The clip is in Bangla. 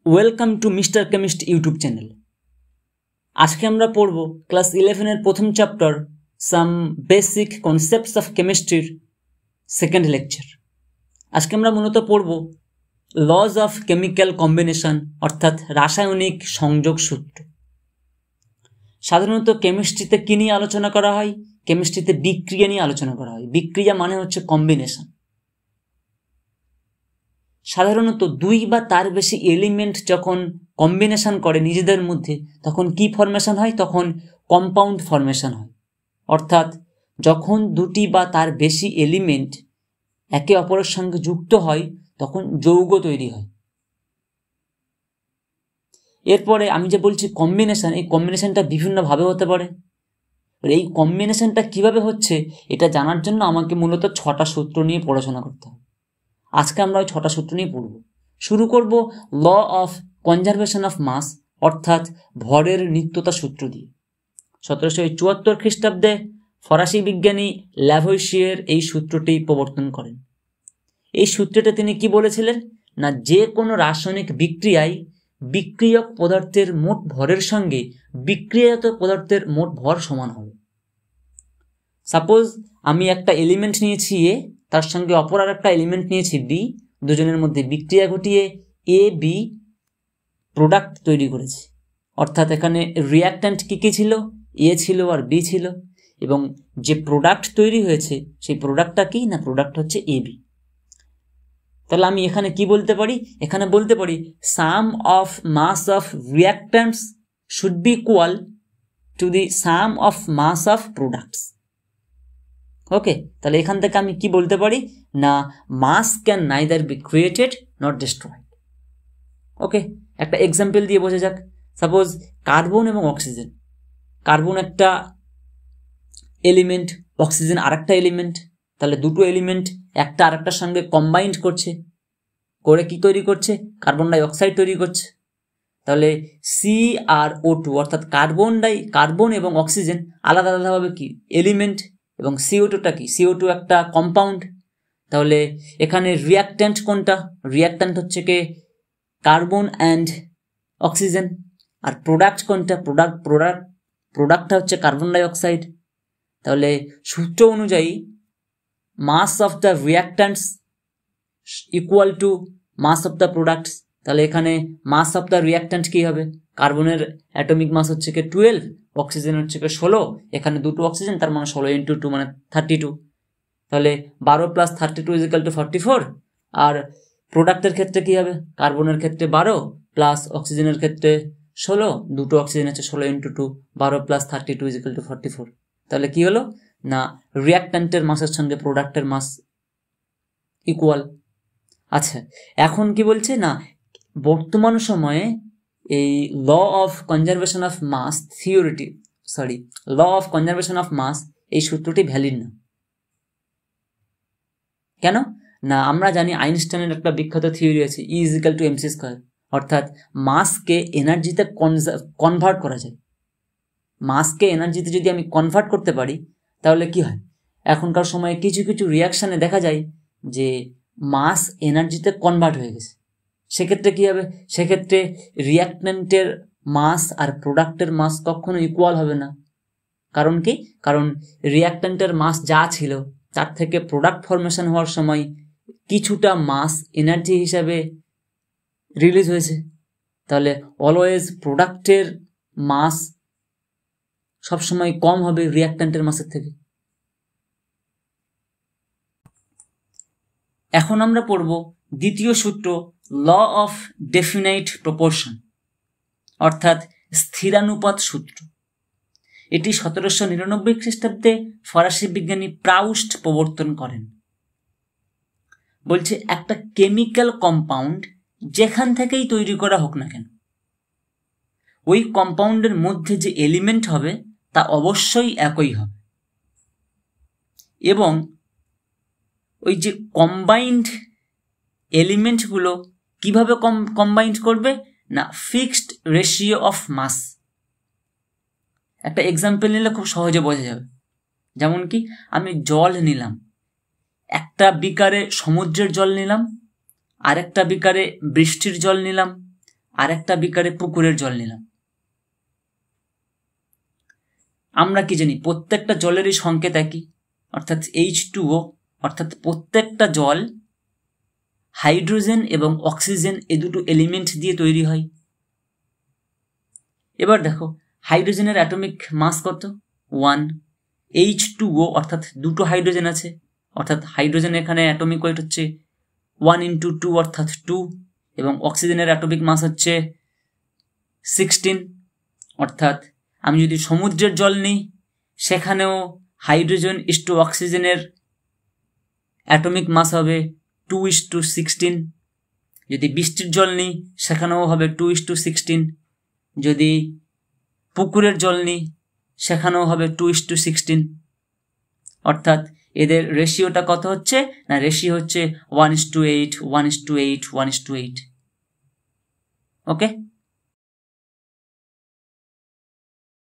Welcome to mister chemist YouTube channel. আজকে আমরা পড়ব ক্লাস 11-এর প্রথম chapter some basic concepts of কেমিস্ট্রির সেকেন্ড লেকচার। আজকে আমরা মূলত পড়ব লজ অফ কেমিক্যাল কম্বিনেশন অর্থাৎ রাসায়নিক সংযোগ সূত্র। সাধারণত কেমিস্ট্রিতে কী নিয়ে আলোচনা করা হয়? কেমিস্ট্রিতে বিক্রিয়া নিয়ে আলোচনা করা হয়। বিক্রিয়া মানে হচ্ছে কম্বিনেশন। সাধারণত দুই বা তার বেশি এলিমেন্ট যখন কম্বিনেশন করে নিজেদের মধ্যে তখন কি ফরমেশন হয়? তখন কম্পাউন্ড ফরমেশন হয়। অর্থাৎ যখন দুটি বা তার বেশি এলিমেন্ট একে অপরের সঙ্গে যুক্ত হয় তখন যৌগ তৈরি হয়। এরপরে আমি যে বলছি কম্বিনেশন, এই কম্বিনেশনটা বিভিন্নভাবে হতে পারে। এই কম্বিনেশনটা কিভাবে হচ্ছে এটা জানার জন্য আমাকে মূলত 6টা সূত্র নিয়ে পড়াশোনা করতে হবে। আজকে আমরা ওই 6টা সূত্র নিয়ে পড়ব। শুরু করব law of conservation of mass অর্থাৎ ভরের নিত্যতা সূত্র দিয়ে। 1774 খ্রিস্টাব্দে ফরাসি বিজ্ঞানী ল্যাভোইসিয়ের এই সূত্রটি প্রবর্তন করেন। এই সূত্রটা তিনি কি বলেছিলেন? না, যে কোনো রাসায়নিক বিক্রিয়ায় বিক্রিয়ক পদার্থের মোট ভরের সঙ্গে বিক্রিয়াজাত পদার্থের মোট ভর সমান হবে। সাপোজ আমি একটা এলিমেন্ট নিয়েছি এ, তার সঙ্গে অপর আর একটা এলিমেন্ট নিয়েছি বি, দুজনের মধ্যে বিক্রিয়া ঘটিয়ে এ বি প্রোডাক্ট তৈরি করেছি। অর্থাৎ এখানে রিয়াক্ট্যান্ট কী কী ছিল? এ ছিল আর বি ছিল, এবং যে প্রোডাক্ট তৈরি হয়েছে সেই প্রোডাক্টটা কি? না, প্রোডাক্ট হচ্ছে এ বি। তাহলে আমি এখানে কি বলতে পারি? এখানে বলতে পারি sum of mass of reactants should be equal to the sum of mass of products. Okay, তাহলে এখান থেকে আমি কি বলতে পারি? না, mass can neither be created not destroyed. Okay, একটা এক্সাম্পল দিয়ে বোঝা যাক। সাপোজ কার্বন এবং অক্সিজেন। কার্বন একটা এলিমেন্ট, অক্সিজেন আরেকটা এলিমেন্ট। তাহলে দুটো এলিমেন্ট একটা আরেকটার সঙ্গে কম্বাইন্ড করছে, করে কি তৈরি করছে? কার্বন ডাই অক্সাইড তৈরি করছে। তাহলে সি আর O2 অর্থাৎ কার্বন এবং অক্সিজেন আলাদা আলাদাভাবে কি এলিমেন্ট, এবং CO2টা কি? CO2 একটা কম্পাউন্ড। তাহলে এখানে রিয়াক্ট্যান্ট কোনটা? রিয়াক্ট্যান্ট হচ্ছে কি কার্বন অ্যান্ড অক্সিজেন। আর প্রোডাক্ট কোনটা? প্রোডাক্টটা হচ্ছে কার্বন ডাই অক্সাইড। তাহলে সূত্র অনুযায়ী mass of the reactants equal to mass of the products. তাহলে এখানে মাস অফ দ্য রিয়াক্ট্যান্ট কি হবে? কার্বনের অ্যাটমিক মাস হচ্ছে কি 12, অক্সিজেন হচ্ছে কি 16। এখানে দুটো অক্সিজেন, তার মানে 16 × 2 মানে 32। তাহলে 12 + 32 = 44। আর প্রোডাক্টের ক্ষেত্রে কি হবে? কার্বনের ক্ষেত্রে 12 প্লাস অক্সিজেনের ক্ষেত্রে 16, দুটো অক্সিজেন হচ্ছে 16 × 2, 12 + 32 = 44। তাহলে কি হলো? না, রিয়াক্ট্যান্টের মাসের সঙ্গে প্রোডাক্টের মাস ইকুয়াল। আচ্ছা, এখন কি বলছে? না, বর্তমান সময়ে এই law of conservation of mass law of conservation of mass এই সূত্রটি ভ্যালিড না। কেন? না, আমরা জানি আইনস্টাইনের একটা বিখ্যাত থিওরি আছে E = mc², অর্থাৎ মাসকে এনার্জিতে কনভার্ট করা যায়। মাসকে এনার্জিতে যদি আমি কনভার্ট করতে পারি তাহলে কি হয়? এখনকার সময়ে কিছু কিছু রিয়াকশানে দেখা যায় যে মাস এনার্জিতে কনভার্ট হয়ে গেছে। সেক্ষেত্রে কি হবে? সেক্ষেত্রে রিয়াক্ট্যান্টের মাস আর প্রোডাক্টের মাস কখনো ইকুয়াল হবে না। কারণ কি? কারণ রিয়াক্ট্যান্টের মাস যা ছিল তার থেকে প্রোডাক্ট ফরমেশন হওয়ার সময় কিছুটা মাস এনার্জি হিসাবে রিলিজ হয়েছে। তাহলে অলওয়েজ প্রোডাক্টের মাস সবসময় কম হবে রিয়াক্ট্যান্টের মাসের থেকে। এখন আমরা পড়ব দ্বিতীয় সূত্র ল অফ ডেফিনাইট প্রপোর্শন অর্থাৎ স্থিরানুপাত সূত্র। এটি 1799 খ্রিস্টাব্দে ফরাসি বিজ্ঞানী প্রাউস্ট প্রবর্তন করেন। বলছে একটা কেমিক্যাল কম্পাউন্ড যেখান থেকেই তৈরি করা হোক না কেন, ওই কম্পাউন্ডের মধ্যে যে এলিমেন্ট হবে তা অবশ্যই একই হবে, এবং ওই যে কম্বাইন্ড এলিমেন্টগুলো কিভাবে কম্বাইন্ড করবে? না, ফিক্সড রেশিও অফ মাস। একটা এক্সাম্পল নিলে খুব সহজে বোঝা যাবে। যেমন কি, আমি জল নিলাম, একটা বিকারে সমুদ্রের জল নিলাম, আরেকটা বিকারে বৃষ্টির জল নিলাম, আর একটা বিকারে পুকুরের জল নিলাম। আমরা কি জানি প্রত্যেকটা জলেরই সংকেত একই, অর্থাৎ H2O, অর্থাৎ প্রত্যেকটা জল হাইড্রোজেন এবং অক্সিজেন এই দুটো এলিমেন্ট দিয়ে তৈরি হয়। এবার দেখো হাইড্রোজেনের অ্যাটমিক মাস কত? 1। H2O অর্থাৎ দুটো হাইড্রোজেন আছে, অর্থাৎ হাইড্রোজেন এখানে অ্যাটমিক ওয়েট হচ্ছে 1 × 2 অর্থাৎ 2, এবং অক্সিজেনের অ্যাটমিক মাস হচ্ছে 16। অর্থাৎ আমি যদি সমুদ্রের জল নিই সেখানেও হাইড্রোজেন ইস্টু অক্সিজেনের অ্যাটমিক মাস হবে 2:16। যদি বৃষ্টির জল নিই সেখানেও হবে 2:16। যদি পুকুরের জল নিই সেখানেও হবে 2:16। অর্থাৎ এদের রেশিওটা কত হচ্ছে না, রেশিও হচ্ছে 1:8, 1:8, 1:8। ওকে।